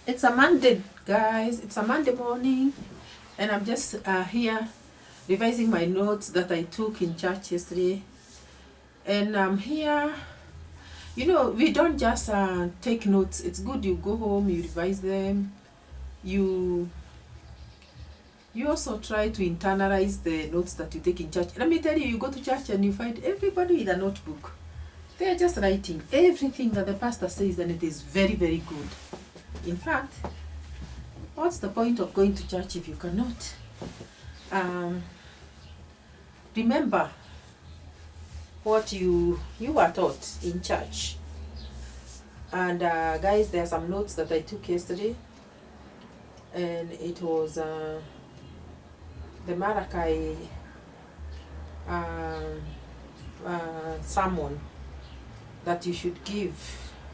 It's a Monday, guys. It's a Monday morning, and I'm just here revising my notes that I took in church yesterday. And I'm here. You know, we don't just take notes. It's good you go home, you revise them. You also try to internalize the notes that you take in church. Let me tell you, you go to church and you find everybody with a notebook. They are just writing everything that the pastor says, and it is very, very good. In fact, what's the point of going to church if you cannot remember what you were taught in church? And guys, there are some notes that I took yesterday, and it was the Malachi sermon that you should give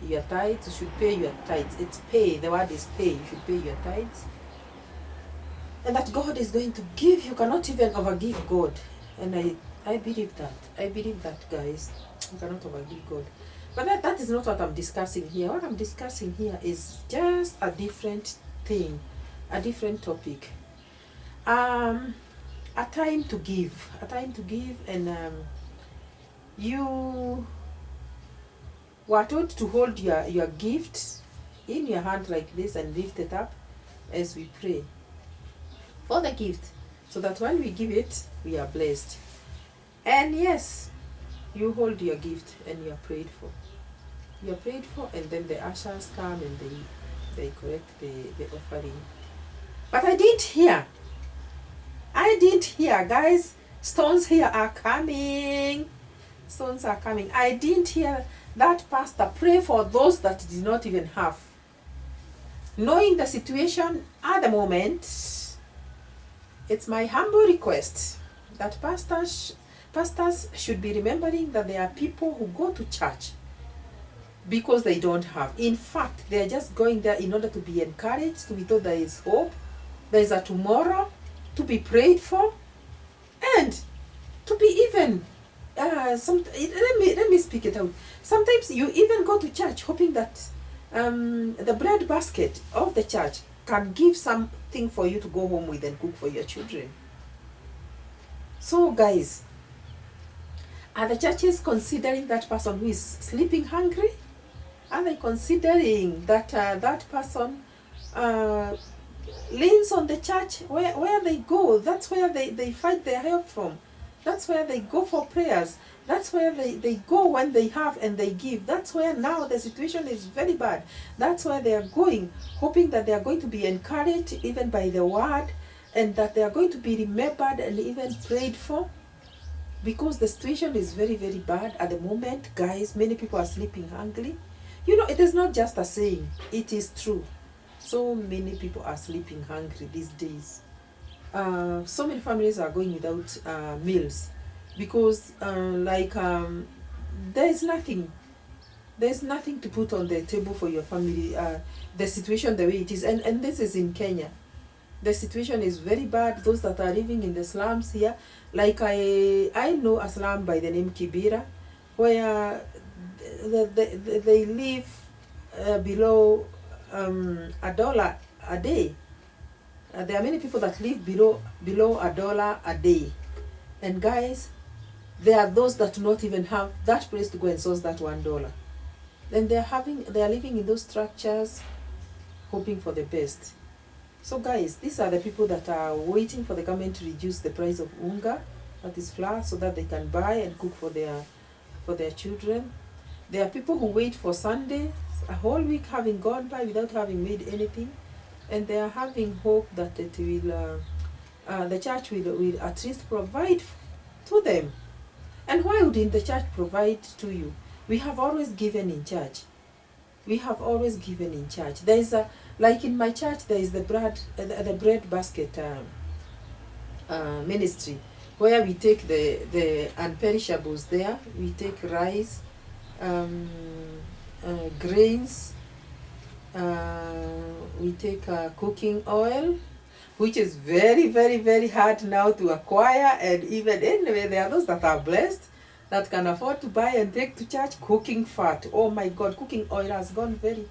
your tithes, you should pay your tithes. It's pay, the word is pay, you should pay your tithes. And that God is going to give, you cannot even overgive God. And I believe that. I believe that, guys. You cannot overgive God. But that is not what I'm discussing here. What I'm discussing here is just a different thing, a different topic. A time to give. A time to give, and you were told to hold your gift in your hand like this and lift it up as we pray for the gift, so that when we give it, we are blessed. And yes, you hold your gift and you are prayed for. You are prayed for, and then the ushers come and they collect the offering. But I didn't hear, guys. Stones here are coming. Stones are coming. I didn't hear that pastor pray for those that did not even have. Knowing the situation at the moment, it's my humble request that pastors should be remembering that there are people who go to church because they don't have. In fact, they are just going there in order to be encouraged, to be told there is hope, there is a tomorrow, to be prayed for, and to be even let me speak it out. Sometimes you even go to church hoping that the bread basket of the church can give something for you to go home with and cook for your children. So guys, are the churches considering that person who is sleeping hungry? Are they considering that that person leans on the church? Where they go, that's where they find their help from. That's where they go for prayers. That's where they go when they have and they give. That's where now the situation is very bad. That's where they are going, hoping that they are going to be encouraged even by the word, and that they are going to be remembered and even prayed for. Because the situation is very, very bad at the moment, guys. Many people are sleeping hungry. You know, it is not just a saying. It is true. So many people are sleeping hungry these days. So many families are going without meals because there's nothing to put on the table for your family. The situation the way it is, and this is in Kenya. The situation is very bad. Those that are living in the slums here, like I know a slum by the name Kibera, where they live below $1 a day. There are many people that live below $1 a day. And guys, there are those that do not even have that place to go and source that $1. Then they are living in those structures, hoping for the best. So guys, these are the people that are waiting for the government to reduce the price of unga, that is flour, so that they can buy and cook for their children. There are people who wait for Sunday, a whole week having gone by without having made anything. And they are having hope that it will, the church will at least provide to them. And why wouldn't the church provide to you? We have always given in church. We have always given in church. There is like in my church, there is the bread basket ministry, where we take the unperishables there. We take rice, grains. We take cooking oil, which is very, very, very hard now to acquire. And even anyway, there are those that are blessed that can afford to buy and take to church. Cooking fat, oh my God, cooking oil has gone very,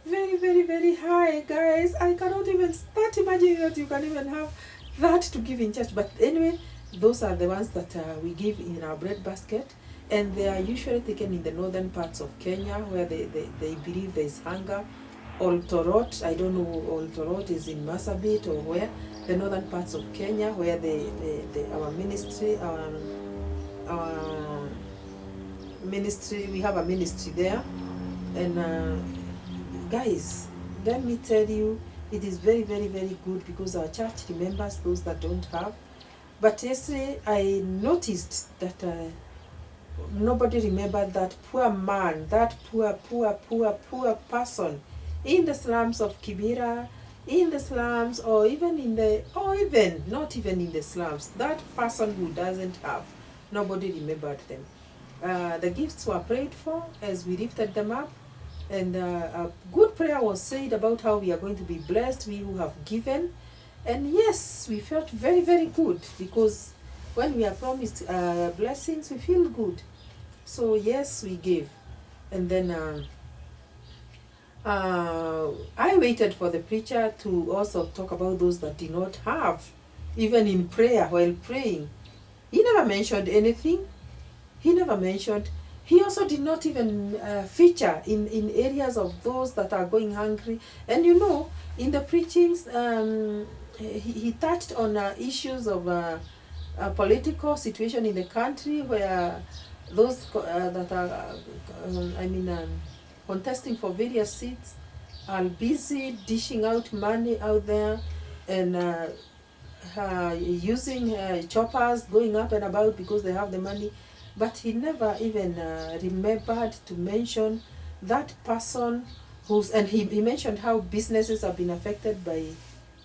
Very, very, very high, guys. I cannot even start imagining that you can even have that to give in church. But anyway, those are the ones that we give in our bread basket. And they are usually taken in the northern parts of Kenya where they believe there is hunger. Oltorot, I don't know, Oltorot is in Marsabit or where, the northern parts of Kenya where our ministry, we have a ministry there. And guys, let me tell you, it is very, very, very good because our church remembers those that don't have. But yesterday I noticed that nobody remembered that poor man, that poor person in the slums of Kibera, in the slums, or even not even in the slums, that person who doesn't have, nobody remembered them. The gifts were prayed for as we lifted them up, and a good prayer was said about how we are going to be blessed, we who have given. And yes, we felt very, very good because when we are promised blessings, we feel good. So yes, we gave. And then I waited for the preacher to also talk about those that did not have, even in prayer, while praying. He never mentioned anything. He also did not even feature in areas of those that are going hungry. And you know, in the preachings, he touched on issues of political situation in the country where those that are, contesting for various seats are busy dishing out money out there and using choppers, going up and about because they have the money. But he never even remembered to mention that person and he mentioned how businesses have been affected by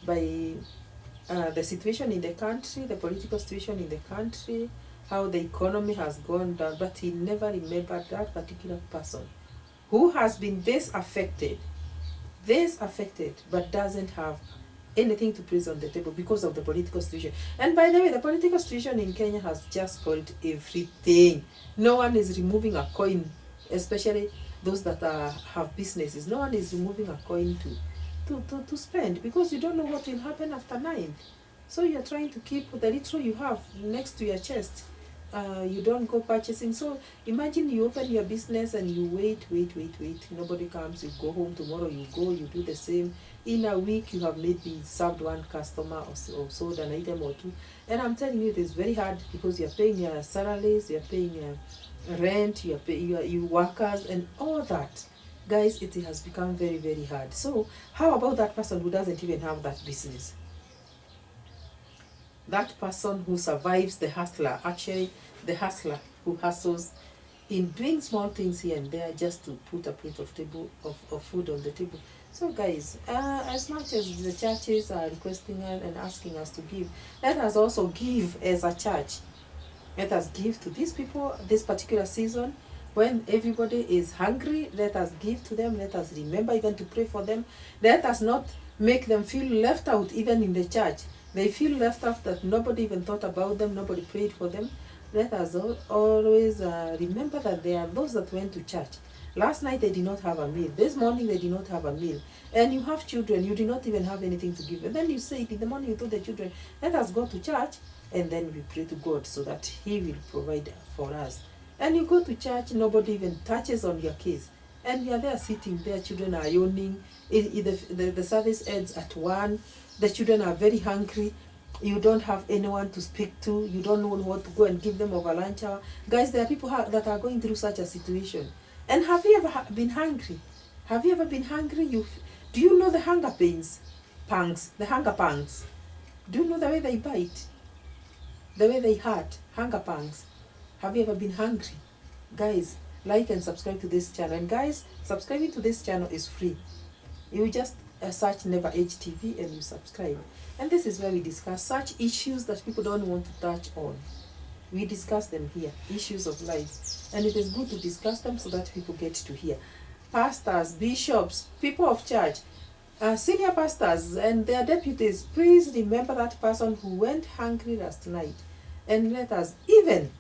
the situation in the country, the political situation in the country, how the economy has gone down, but he never remembered that particular person who has been this affected, but doesn't have anything to place on the table because of the political situation. And by the way, the political situation in Kenya has just spoiled everything. No one is removing a coin, especially those that have businesses. No one is removing a coin to spend because you don't know what will happen after 9. So you're trying to keep the little you have next to your chest. You don't go purchasing. So imagine you open your business and you wait. Nobody comes. You go home tomorrow. You go. You do the same. In a week, you have maybe served one customer or sold an item or two. And I'm telling you, it is very hard because you're paying your salaries, you're paying rent, you're paying your workers, and all that. Guys, it has become very, very hard. So how about that person who doesn't even have that business? That person who survives the hustler, actually the hustler who hustles in doing small things here and there just to put a plate of food on the table. So guys, as much as the churches are requesting and asking us to give, let us also give as a church. Let us give to these people this particular season. When everybody is hungry, let us give to them. Let us remember even to pray for them. Let us not make them feel left out even in the church. They feel left out that nobody even thought about them, nobody prayed for them. Let us always remember that there are those that went to church. Last night they did not have a meal. This morning they did not have a meal. And you have children, you do not even have anything to give. And then you say, in the morning you told the children, let us go to church. And then we pray to God so that He will provide for us. And you go to church, nobody even touches on your case. And you are there sitting there, children are yawning. The service ends at 1. The children are very hungry. You don't have anyone to speak to. You don't know what to go and give them over lunch hour. Guys, there are people that are going through such a situation. And have you ever been hungry? Have you ever been hungry? Do you know the hunger pains? The hunger pangs. Do you know the way they bite? The way they hurt? Hunger pangs. Have you ever been hungry? Guys, like and subscribe to this channel. And guys, subscribing to this channel is free. You just search Never Age TV and you subscribe. And this is where we discuss such issues that people don't want to touch on. We discuss them here, issues of life. And it is good to discuss them so that people get to hear. Pastors, bishops, people of church, senior pastors and their deputies, please remember that person who went hungry last night. And let us, even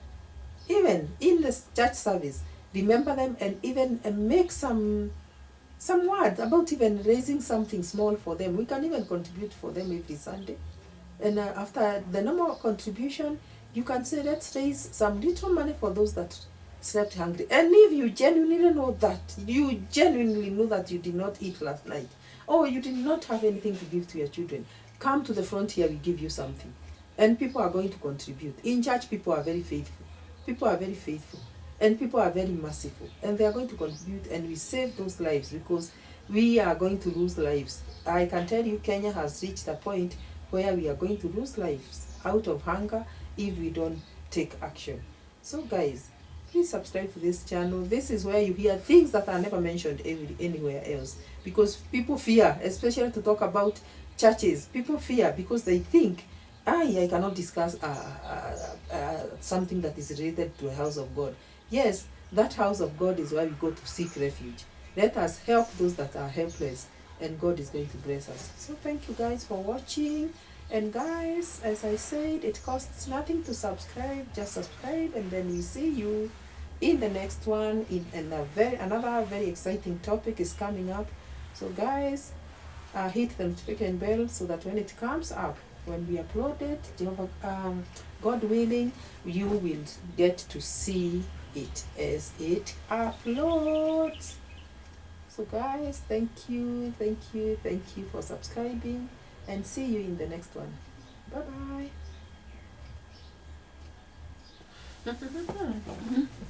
in the church service, remember them and even make some some words about even raising something small for them. We can even contribute for them every Sunday. And after the normal contribution, you can say, let's raise some little money for those that slept hungry. And if you genuinely know that, you genuinely know that you did not eat last night, or you did not have anything to give to your children, come to the front here, we give you something. And people are going to contribute. In church, people are very faithful. People are very faithful. And people are very merciful. And they are going to contribute, and we save those lives, because we are going to lose lives. I can tell you, Kenya has reached a point where we are going to lose lives out of hunger if we don't take action. So guys, please subscribe to this channel. This is where you hear things that are never mentioned anywhere else, because people fear, especially to talk about churches. People fear because they think, I cannot discuss something that is related to a house of God. Yes, that house of God is where we go to seek refuge. Let us help those that are helpless, and God is going to bless us. So thank you guys for watching. And guys, as I said, it costs nothing to subscribe. Just subscribe, and then we see you in the next one. Another very exciting topic is coming up. So guys, hit the notification bell so that when it comes up, when we upload it, God willing, you will get to see it as it uploads. So guys, thank you for subscribing, and see you in the next one. Bye bye.